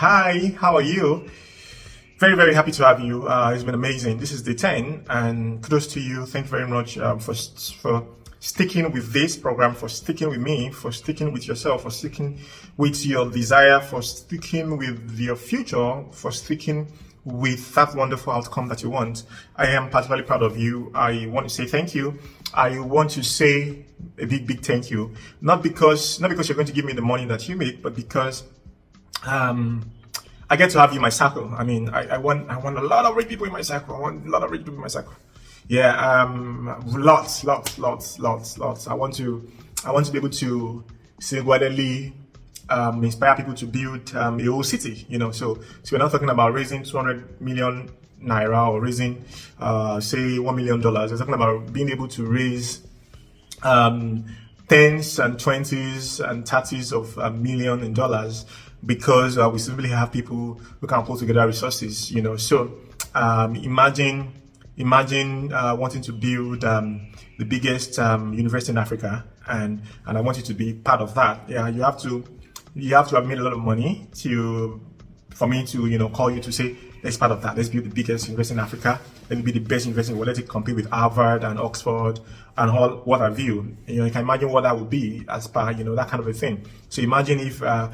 Hi, how are you? Very, very happy to have you. It's been amazing. This is day 10, and kudos to you. Thank you very much for sticking with this program, for sticking with me, for sticking with yourself, for sticking with your desire, for sticking with your future, for sticking with that wonderful outcome that you want. I am particularly proud of you. I want to say thank you. I want to say a big, big thank you. Not because you're going to give me the money that you make, but because I get to have you in my circle. I mean, I want a lot of rich people in my circle. I want a lot of rich people in my circle. Yeah, lots. I want to be able to singularly inspire people to build a whole city. So we're not talking about raising 200 million naira or raising say $1 million. We're talking about being able to raise tens and twenties and thirties of million in dollars, because we simply have people who can pull together resources. So imagine wanting to build the biggest university in Africa, and I want you to be part of that. Yeah, you have to have made a lot of money for me to call you to say, let's part of that. Let's build the biggest university in Africa. Let it be the best university in the world. Let it compete with Harvard and Oxford and all what have you. You can imagine what that would be as per that kind of a thing. So imagine if the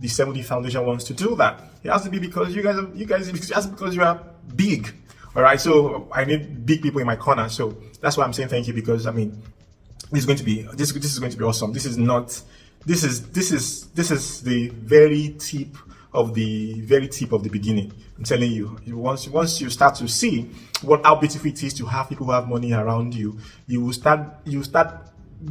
70 Foundation wants to do that. It has to be because you guys it has to be because you are big. All right. So I need big people in my corner. So that's why I'm saying thank you, because this is going to be awesome. This is the very tip of the beginning. I'm telling you, once you start to see how beautiful it is to have people who have money around you, you will start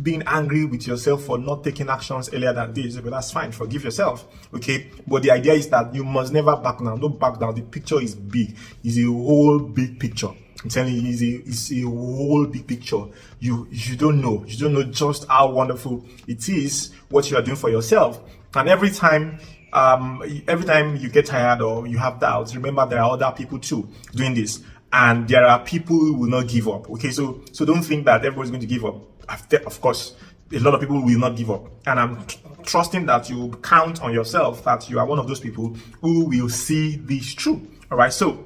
being angry with yourself for not taking actions earlier than this. But that's fine. Forgive yourself. Okay. But the idea is that you must never back down. Don't back down. The picture is big. It's a whole big picture. I'm telling you, it's a whole big picture. You don't know just how wonderful it is what you are doing for yourself. And every time you get tired or you have doubts, remember there are other people too doing this, and there are people who will not give up. Okay, so don't think that everybody's going to give up. Of course, a lot of people will not give up, and I'm trusting that you count on yourself that you are one of those people who will see this through. All right, so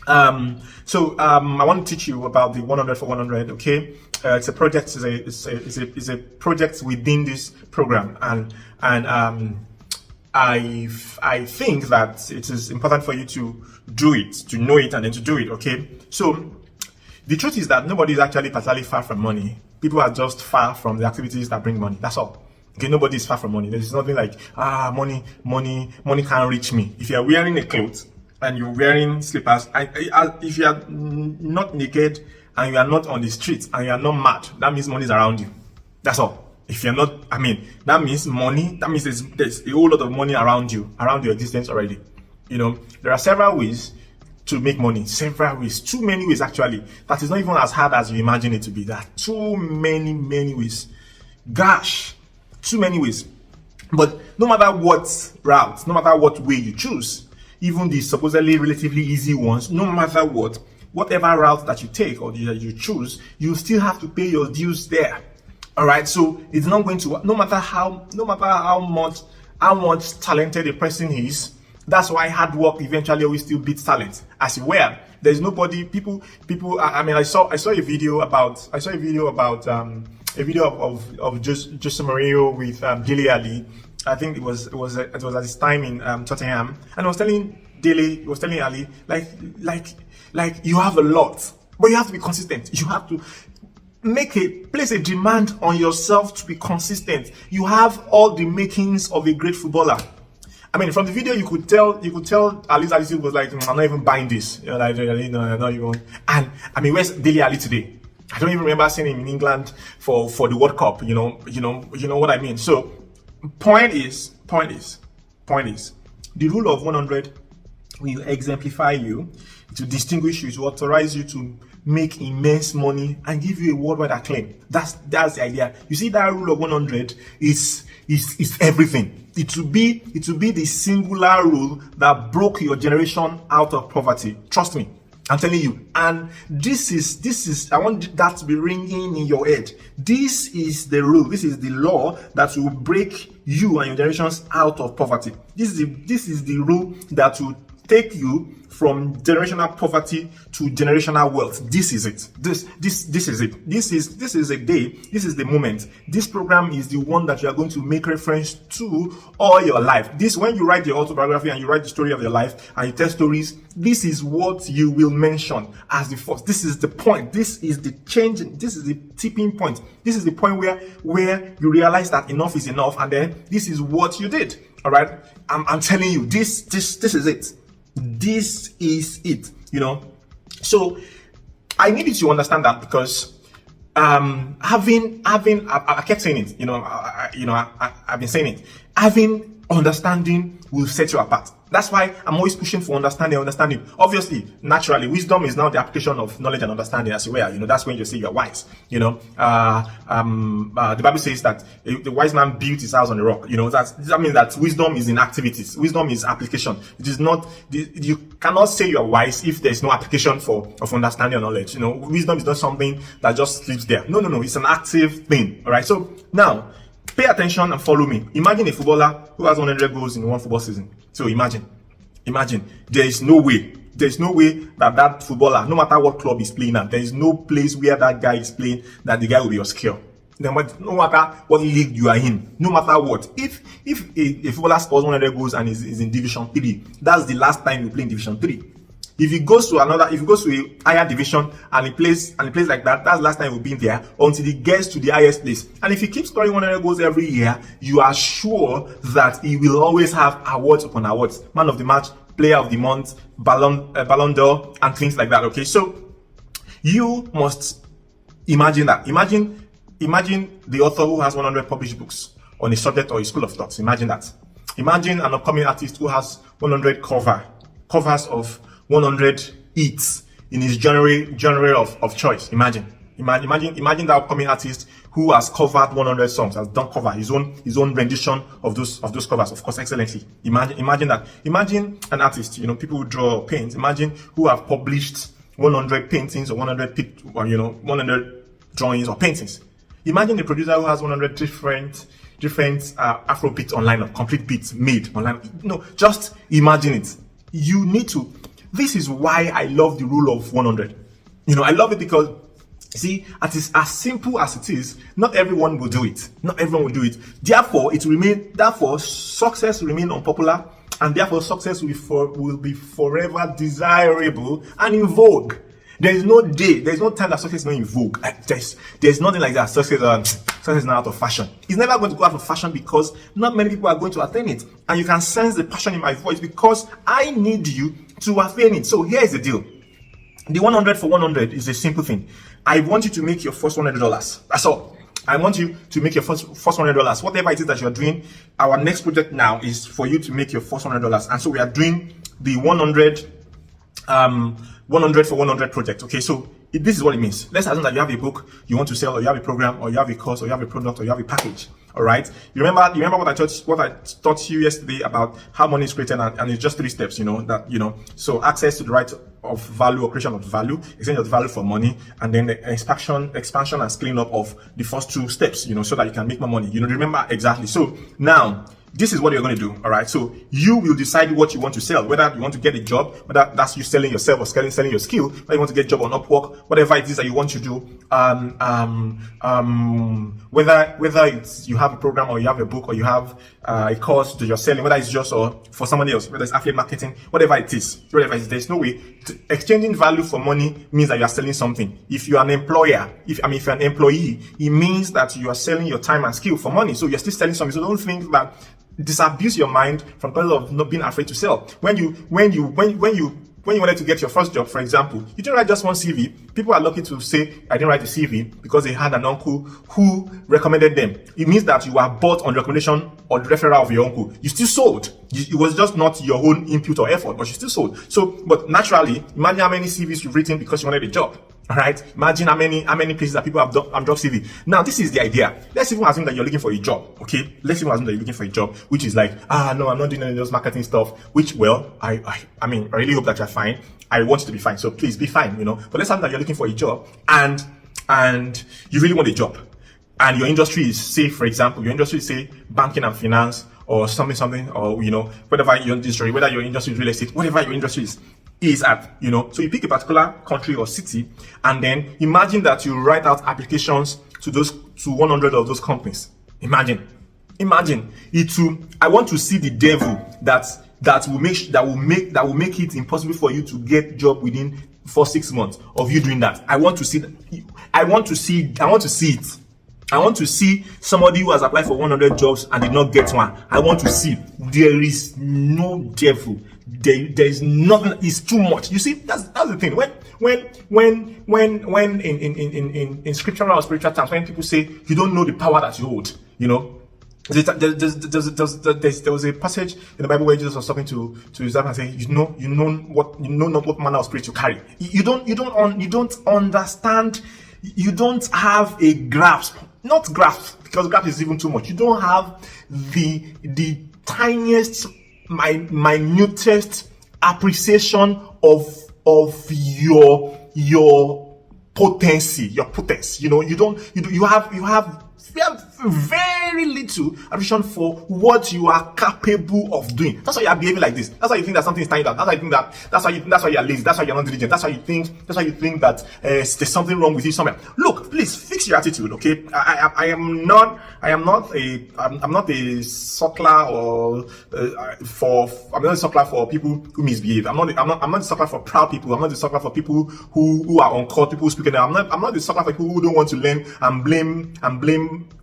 I want to teach you about the 100 for 100. Okay, it's a project. It's a project within this program, and I think that it is important for you to do it, to know it, and then to do it. Okay, so the truth is that nobody is actually particularly far from money. People are just far from the activities that bring money. That's all. Okay, nobody is far from money. There's nothing like money can't reach me. If you're wearing a clothes and you're wearing slippers, if you are not naked and you are not on the streets and you are not mad, that means money is around you. That's all. If you're not, that means money. That means there's a whole lot of money around you, around your existence already. There are several ways to make money. Several ways, too many ways actually. That is not even as hard as you imagine it to be. There are too many ways. Gosh, too many ways. But no matter what route, no matter what way you choose, even the supposedly relatively easy ones, no matter whatever route that you take or that you choose, you still have to pay your dues there. All right, so it's not going to, no matter how much talented a person is. That's why hard work eventually always still beats talent. As you were, there's nobody. People. I saw a video about of Jose Mourinho with Dele Alli. I think it was at his time in Tottenham, and I was telling Ali, like you have a lot, but you have to be consistent. You have to place a demand on yourself to be consistent. You have all the makings of a great footballer. From the video, you could tell Ali's attitude was like, I'm not even buying this. No, you won't. And where's Dele Alli today? I don't even remember seeing him in England for the World Cup. You know what I mean. So, point is, the rule of 100 will exemplify you, to distinguish you, to authorize you to make immense money and give you a worldwide acclaim. That's the idea. You see, that rule of 100 is everything. It will be the singular rule that broke your generation out of poverty. Trust me. I'm telling you. And this is, I want that to be ringing in your head. This is the rule. This is the law that will break you and your generations out of poverty. This is the rule that will take you from generational poverty to generational wealth. This is it. This is it. This is a day. This is the moment. This program is the one that you are going to make reference to all your life. This, when you write your autobiography and you write the story of your life and you tell stories, this is what you will mention as the first. This is the point. This is the change. This is the tipping point. This is the point where you realize that enough is enough, and then this is what you did. All right. I'm telling you, this is it. This is it, So I needed to understand that because I kept saying it, I've been saying it. Having understanding will set you apart. That's why I'm always pushing for understanding. Obviously, naturally, wisdom is now the application of knowledge and understanding as you were. That's when you say you're wise. The Bible says that the wise man built his house on the rock. That means that wisdom is in activities. Wisdom is application. It is not, you cannot say you're wise if there's no application of understanding or knowledge. Wisdom is not something that just sleeps there. No. It's an active thing. All right. So now, pay attention and follow me. Imagine a footballer who has 100 goals in one football season. So imagine, there is no way that footballer, no matter what club he's playing at, there is no place where that guy is playing that the guy will be obscure. No matter what league you are in, no matter what. If a footballer scores 100 goals and is in Division 3, that's the last time you play in Division 3. If he goes to a higher division and he plays like that, that's the last time he will be in there until he gets to the highest place. And if he keeps scoring 100 goals every year, you are sure that he will always have awards upon awards. Man of the match, player of the month, Ballon d'Or, and things like that. Okay, so you must imagine that. Imagine the author who has 100 published books on a subject or a school of thoughts. Imagine that. Imagine an upcoming artist who has 100 covers of 100 hits in his genre of choice. Imagine that upcoming artist who has covered 100 songs, has done cover his own rendition of those covers, of course, excellently. Imagine that. Imagine an artist, people who draw paints. Imagine who have published 100 paintings or 100 drawings or paintings. Imagine a producer who has 100 different Afro beats online, or complete beats made online. Just imagine it. You need to. This is why I love the rule of 100. I love it because, see, it is as simple as it is. Not everyone will do it. Therefore, success will remain unpopular, and therefore success will be forever desirable and in vogue. There is no time that success is not in vogue. There's nothing like that. Success is not out of fashion. It's never going to go out of fashion because not many people are going to attain it. And you can sense the passion in my voice because I need you to attain it. So here's the deal. The 100 for 100 is a simple thing. I want you to make your first $100. That's all. I want you to make your first $100. Whatever it is that you're doing, our next project now is for you to make your first $100. And so we are doing the 100 for 100 project. Okay, so this is what it means. Let's assume that you have a book you want to sell, or you have a program, or you have a course, or you have a product, or you have a package. All right. You remember what I taught you yesterday about how money is created, and it's just 3 steps. So access to the right of value, or creation of value, exchange of value for money, and then the expansion and scaling up of the first 2 steps. So that you can make more money. Remember exactly. So now, this is what you're going to do. All right. So you will decide what you want to sell, whether you want to get a job, whether that's you selling yourself or selling your skill, whether you want to get a job on Upwork, whatever it is that you want to do. Whether it's you have a program, or you have a book, or you have a course that you're selling, whether it's just or for somebody else, whether it's affiliate marketing, whatever it is, there's no way. Exchanging value for money means that you are selling something. If you're an employer, if you're an employee, it means that you are selling your time and skill for money. So you're still selling something. So don't think that disabuse your mind from the point of not being afraid to sell. When you wanted to get your first job, for example, you didn't write just one CV. People are lucky to say, I didn't write a CV because they had an uncle who recommended them. It means that you were bought on recommendation or the referral of your uncle. You still sold. It was just not your own input or effort, but you still sold. So, but naturally, imagine how many CVs you've written because you wanted a job. All right. Imagine how many places that people have done job CV. Now, this is the idea. Let's even assume that you're looking for a job. Okay. Let's even assume that you're looking for a job, which is like, no, I'm not doing any of those marketing stuff. Which, well, I really hope that you're fine. I want you to be fine. So please be fine. But let's assume that you're looking for a job and you really want a job, and your industry is, say, for example, your industry is, say, banking and finance or something, or whatever your industry, whether your industry is real estate, whatever your industry is at, so you pick a particular country or city, and then imagine that you write out applications to 100 of those companies. Imagine I want to see the devil that will make it impossible for you to get job within 4-6 months of you doing that. I want to see it. I want to see somebody who has applied for 100 jobs and did not get one. I want to see. There is no devil. There is nothing. It's too much. You see, that's the thing. When in scriptural or spiritual terms, when people say you don't know the power that you hold, there was a passage in the Bible where Jesus was talking to his disciples and saying, you know not what manner of spirit you carry. You don't understand. You don't have a grasp. Not grasp, because grasp is even too much. You don't have the tiniest, minutest appreciation of your potency. You have very little appreciation for what you are capable of doing. That's why you are behaving like this. That's why you think that something is tying down. That's why you think that's why you are lazy. That's why you're not diligent. That's why you think that there's something wrong with you somewhere. Look, please fix your attitude, okay? I'm not a suckler or I'm not a suckler for people who misbehave. I'm not a suckler for proud people. I'm not a suckler for people who are on court, people who speak. I'm not a suckler for people who don't want to learn and blame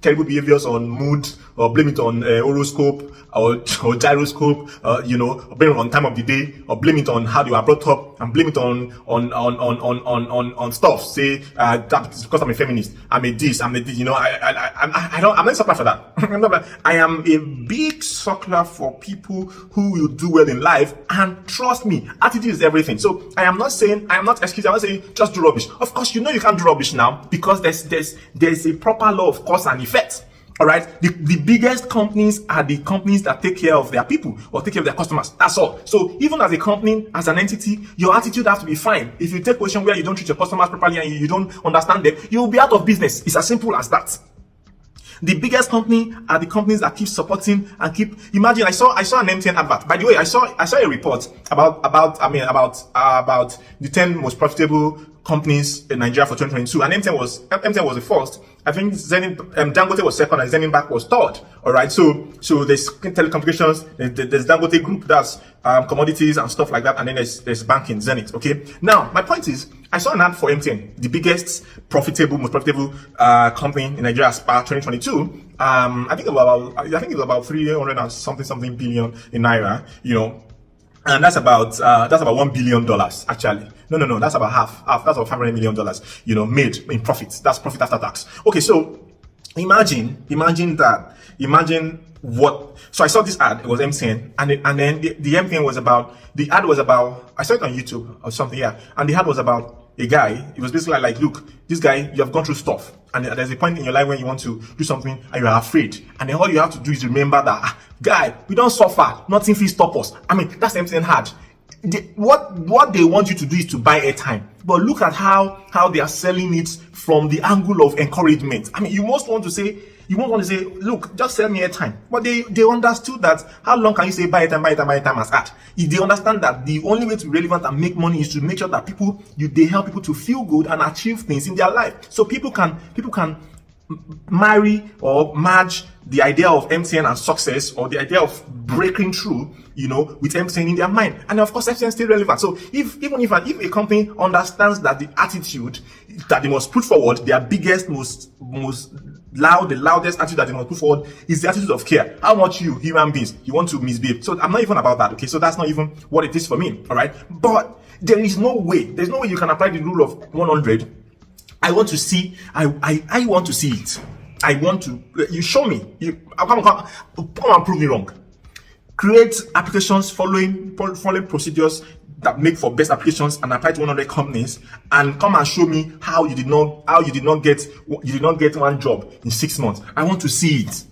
terrible behaviors on mood, or blame it on horoscope or gyroscope, or blame it on time of the day, or blame it on how you are brought up, and blame it on stuff. Say that's because I'm a feminist, I'm a this, I'm a this. I'm not a sucker for that. I am a big sucker for people who will do well in life, and trust me, attitude is everything. So I'm not excusing. I'm not saying just do rubbish. Of course, you can't do rubbish now, because there's a proper law of cause and effect. All right. The biggest companies are the companies that take care of their people or take care of their customers. That's all. So even as a company, as an entity, your attitude has to be fine. If you take a position where you don't treat your customers properly and you don't understand them, you will be out of business. It's as simple as that. The biggest company are the companies that keep supporting and keep. Imagine, I saw an MTN advert. By the way, I saw a report about the 10 most profitable companies in Nigeria for 2022, and MTN was the first. I think Dangote was second, and Zenith Bank was third. All right, so there's telecommunications, there's Dangote Group, that's commodities and stuff like that, and then there's banking, Zenith. Okay, now my point is, I saw an ad for MTN, the biggest most profitable company in Nigeria as per 2022. I think it was about 300 and something billion in naira. And that's about $1 billion actually. No, that's about half. That's about $500 million, made in profits. That's profit after tax. Okay, so imagine what. So I saw this ad. It was MTN, and then the MTN was about. The ad was about. I saw it on YouTube or something, yeah. And the ad was about a guy. It was basically like, look, this guy, you have gone through stuff, and there's a point in your life when you want to do something and you are afraid, and then all you have to do is remember that, guy, we don't suffer, nothing will stop us. That's MTN had. What they want you to do is to buy airtime, but look at how they are selling it from the angle of encouragement. You won't want to say, look, just sell me airtime. But they understood that how long can you say buy airtime as ad? If they understand that the only way to be relevant and make money is to make sure that they help people to feel good and achieve things in their life. So people can marry or merge the idea of MTN and success, or the idea of breaking through, with MTN in their mind. And of course, MTN is still relevant. So if a company understands that the attitude that they must put forward, their biggest, the loudest attitude that they must put forward is the attitude of care. How much you human beings, you want to misbehave. So I'm not even about that. Okay. So that's not even what it is for me. All right. But there's no way you can apply the rule of 100. I want to see it. I want to, you show me, come and prove me wrong. Create applications following procedures, that make for best applications and apply to 100 companies, and come and show me how you did not get one job in 6 months. I want to see it.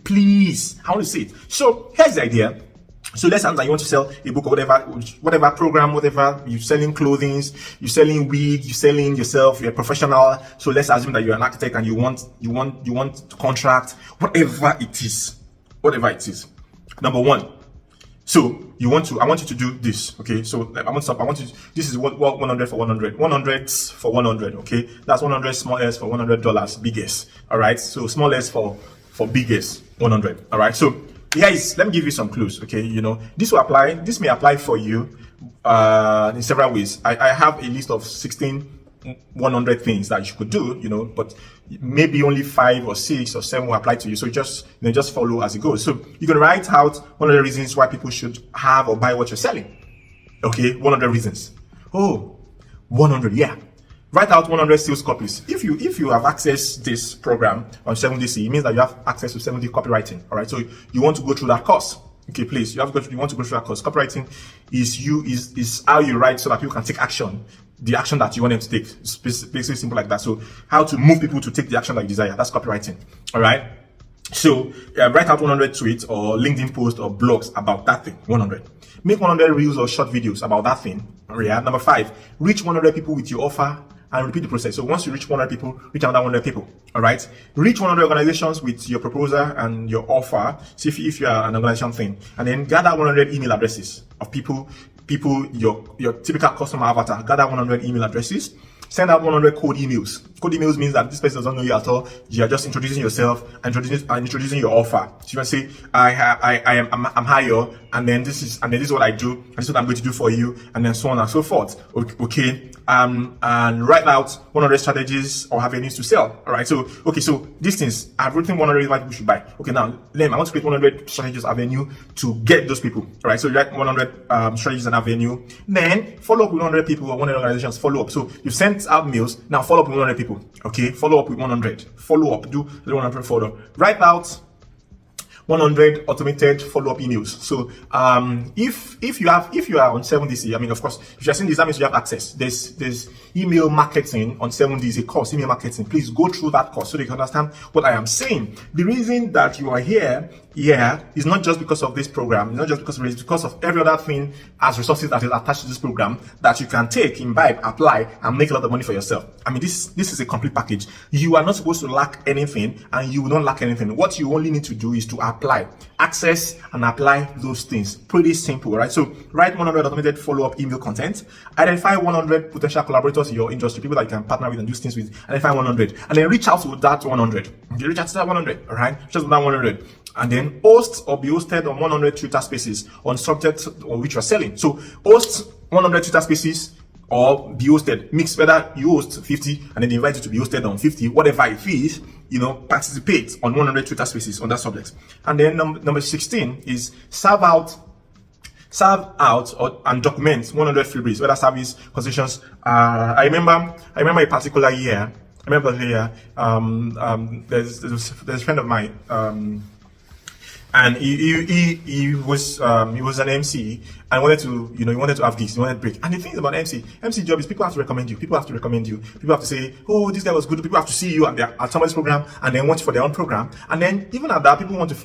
Please, I want to see it. So here's the idea. So let's say that you want to sell a book or whatever program, whatever, you're selling clothing, you're selling wig, you're selling yourself, you're a professional. So let's assume that you're an architect and you want to contract, whatever it is. Number one. So I want you to do this, okay? So this is what 100 for 100, 100 for 100, okay? That's 100 small s for $100, big S, all right? So small s for big S, 100, all right? So let me give you some clues, okay? This may apply for you in several ways. I have a list of 16 100 things that you could do, but maybe only 5 or 6 or 7 will apply to you. So just follow as it goes. So you can write out 100 reasons why people should have or buy what you're selling. Okay, 100 reasons. Oh, 100, yeah. Write out 100 sales copies. If you have accessed this program on 7DC, it means that you have access to 70 copywriting. All right, so you want to go through that course. Okay, please, you want to go through that course. Copywriting is how you write so that people can take action. The action that you want them to take. It's basically simple like that. So how to move people to take the action that you desire. That's copywriting. All right. So write out 100 tweets or LinkedIn posts or blogs about that thing. 100. Make 100 reels or short videos about that thing. Yeah. Number 5, reach 100 people with your offer and repeat the process. So once you reach 100 people, reach another 100 people. All right. Reach 100 organizations with your proposal and your offer. See if you are an organization thing, and then gather 100 email addresses of people, your typical customer avatar. Gather 100 email addresses. Send out 100 cold emails. Cold emails means that this person doesn't know you at all. You are just introducing yourself and introducing your offer. So you want to say, I'm higher, and then this is what I do, and this is what I'm going to do for you, and then so on and so forth. Okay. And write out 100 strategies or avenues to sell. All right. So these things, I've written 100 why people should buy. Okay. Now, I want to create 100 strategies avenue to get those people. All right. So you write 100 strategies and avenue. Then follow up with 100 people or 100 organizations. Follow up. So you've sent out mails. Now follow up with 100 people. Okay. Follow up with 100. Follow up. Do the 100 follow. Write out 100 automated follow-up emails. So if you are on 7DC, I mean, of course, if you're seeing this, that means you have access. There's email marketing on 7DC, a course, email marketing. Please go through that course so they can understand what I am saying. The reason that you are here is not just because of this program, it's not just because of it, it's because of every other thing as resources that is attached to this program that you can take, imbibe, apply, and make a lot of money for yourself. I mean, this is a complete package. You are not supposed to lack anything, and you will not lack anything. What you only need to do is to apply, access, and apply those things. Pretty simple, right? So write 100 automated follow-up email content. Identify 100 potential collaborators in your industry, people that you can partner with and do things with. Identify 100, and then reach out to that 100. Okay, reach out to that 100, all right? Just that 100. And then host or be hosted on 100 Twitter spaces on subjects on which you're selling. So host 100 Twitter spaces or be hosted. Mix whether you host 50 and then they invite you to be hosted on 50, whatever it is, participate on 100 Twitter spaces on that subject. And then number 16 is serve out and document 100 freebies, whether service, concessions. I remember a particular year. There's a friend of mine, and he was an MC and wanted to have gigs, he wanted break. And the thing about MC job is people have to recommend you. People have to say, oh, this guy was good. People have to see you at somebody's program and then want you for their own program. And then even at that, people have to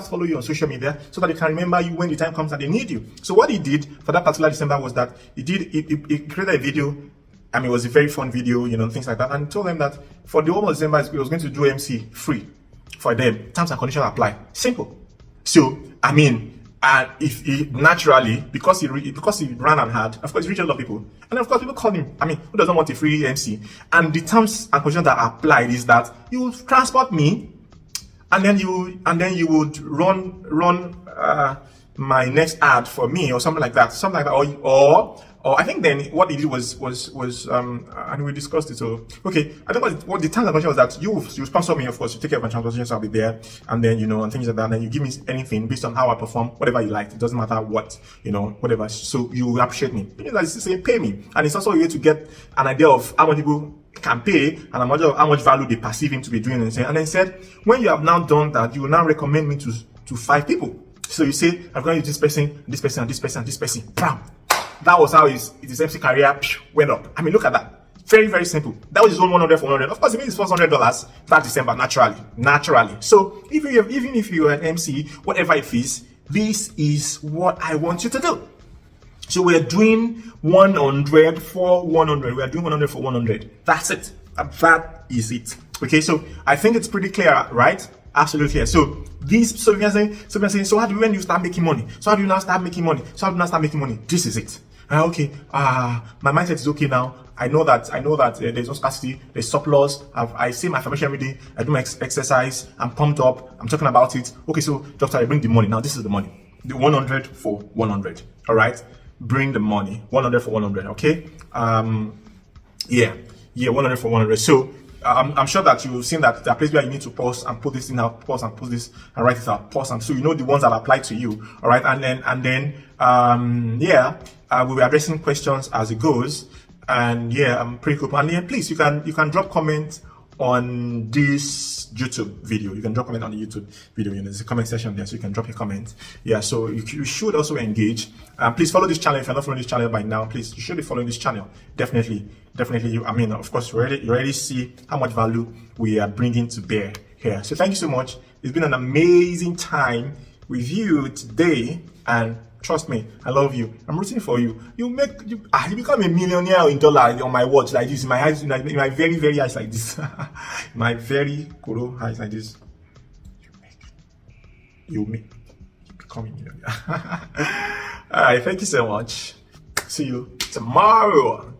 follow you on social media so that they can remember you when the time comes and they need you. So what he did for that particular December was that he created a video. I mean, it was a very fun video, things like that. And told them that for the whole of December, he was going to do MC free for them. Terms and conditions apply. Simple. So, I mean, if he naturally, because he ran and had, of course, he reached a lot of people. And of course, people called him. I mean, who doesn't want a free MC? And the terms and conditions that applied is that you would transport me, and then you would run my next ad for me or something like that. Or I think then what he did was and we discussed it. So okay, I think what the terms and conditions was that you sponsor me, of course, you take care of my transportation, so I'll be there, and then and things like that. And then you give me anything based on how I perform, whatever you like. It doesn't matter what, whatever. So you appreciate me. It's say pay me, and it's also a way to get an idea of how many people can pay and how much value they perceive him to be doing. And then said, when you have now done that, you will now recommend me to 5 people. So you say, I'm going to use this person, this person, and this person, and this person. Bam! That was how his MC career went up. I mean, look at that. Very, very simple. That was his own 100 for 100. Of course, he made his first $100 that December, naturally. So even if you're an MC, whatever it is, this is what I want you to do. So we're doing 100 for 100. We're doing 100 for 100. That's it. That is it. Okay, so I think it's pretty clear, right? Absolutely clear. So we're saying, so how do you, when you start making money? So how do you now start making money? This is it. Okay, my mindset is okay now. I know that there's no scarcity, there's surplus. I see my affirmation every day. I do my exercise. I'm pumped up. I'm talking about it. Okay, so doctor, I bring the money. Now this is the money. The 100 for 100. All right, bring the money. 100 for 100. Okay. Yeah, 100 for 100. So I'm sure that you've seen that there are places where you need to pause and put this in out, pause and put this and write it out, pause, and so you know the ones that apply to you. All right, and then we'll be addressing questions as it goes. And yeah, I'm pretty cool. And yeah, please, you can drop comments on this YouTube video. You can drop comment on the YouTube video. There's a comment section there, so you can drop your comments. Yeah, so you should also engage. Please follow this channel if you're not following this channel by now. Please, you should be following this channel. Definitely. I mean, of course, you already see how much value we are bringing to bear here. So thank you so much. It's been an amazing time with you today, and trust me, I love you. I'm rooting for you. You become a millionaire in dollars on my watch like this. In my eyes, in my very, very eyes like this. My very koro eyes like this. You become a millionaire. All right, thank you so much. See you tomorrow.